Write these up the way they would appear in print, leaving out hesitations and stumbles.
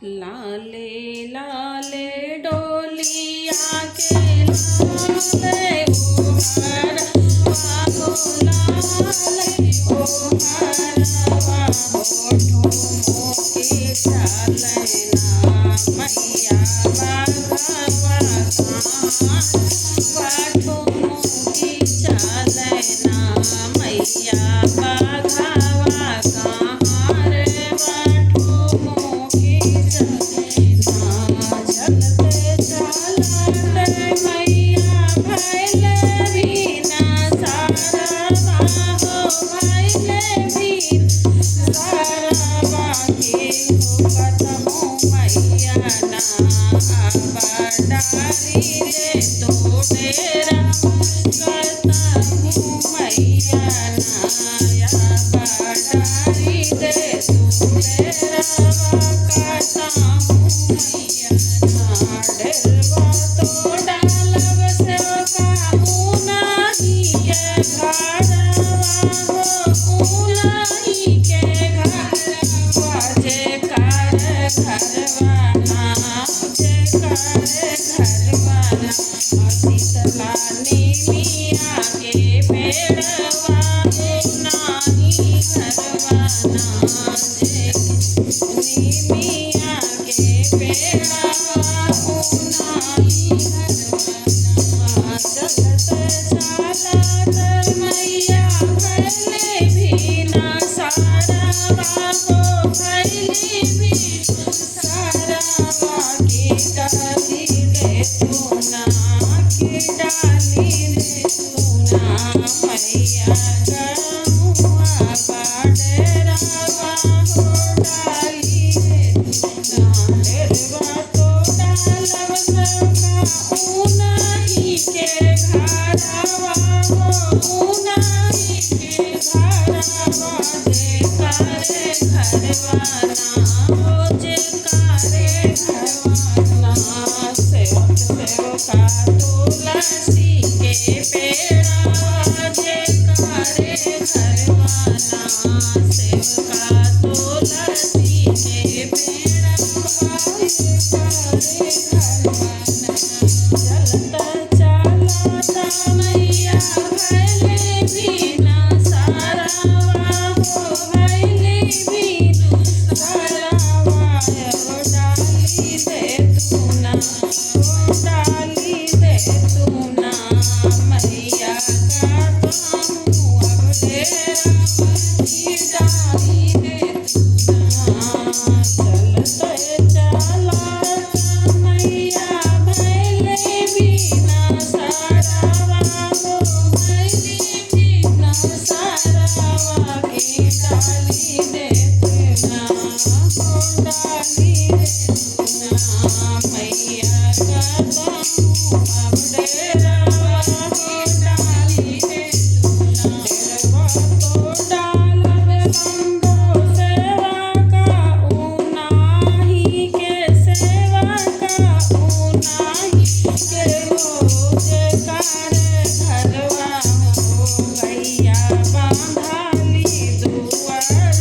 लाले लाले डोलिया के लाले ओ हरवा गो लाले ओ हरवा होठों मोके चलना मैया बाघवा बाठों मोके चलना मैया बाघवा कहाँ रे बाठों मोके चलना चलते चलते मैया भैले बिना सारवा हो भैले बिन सारवा के हो कतहु मैया ना बडारी रे तो डेरा कतहु मैया ना या बडारी रे तो डेरा कतहु मैया ना डेरवा तो डालब सेवका उनाही के घरवा हो उनाही के घरवा जे कर घरवाना जे कर घरवाना शीतलानी मिया के पेड़वा उनाही घरवाना जे मिया के पेड़वा उनाही घरवाना चलत चलत मैया भैले बिना सारवा हो भैले बिन सारवा के डाली रे सोना के डाली रे सोना मैया गहुआ बाडेरवा हो डाली रे सोना डेरवा तो डालब सबका उनाही के घरवा हो उनाही के घरवा जे करे घरवाना हो जे करे घरवाना सेवक सेवका तुलसी के पेड़वा जे करे घरवाना सेवका तुलसी के पेड़वा जे करे घरवाना चलत चलत मैया भैले बिना सारवा हो भैले बिन सारवा हो डाली दे तू ना हो डाली दे तू ना मैया कहूँ अब डेरा की डाली दे तू ना चलते चलत मैया भैले बिना सारवा हो भैले बिना सारवा के डाली दे तू ना हो डाली दे तू ना मैया कहूँ अब डेरवा हो डाली दे तू ना डेरवा तो डालब बंदो सेवा का उनाही के सेवा का उनाही के हो जे करे घरवा हो गैया बांधाली दुआरी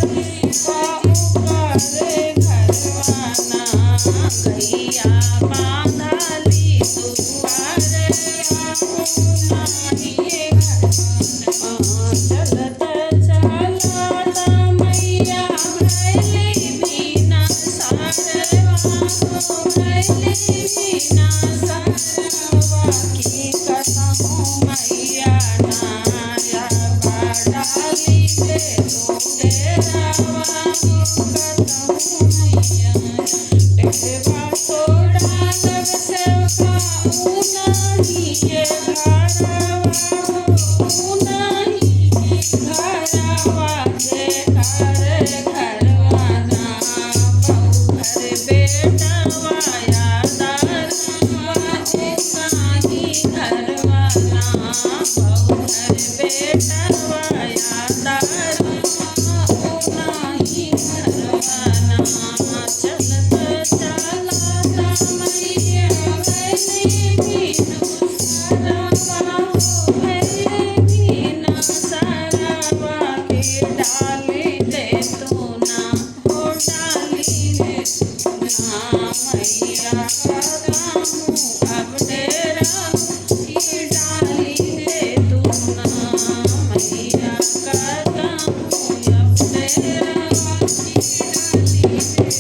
करे घरवाना गैया बांधाली दुआरे उनाही घरवाना चलत चलत मैया भैले बिना सारवा हो भैले बिना सारवा की कसहु मैया नाया बडाली दे तो डेरवा हो कतहु मैया डेरवा तो डालब सेवका उनाही के घरवा हो उनाही के घरवा जे कर घरवाना बहु घर बेटवा यादार मैया का कामू अब डेरा की डाली है तू ना मैया का कामू अब डेरा की डाली है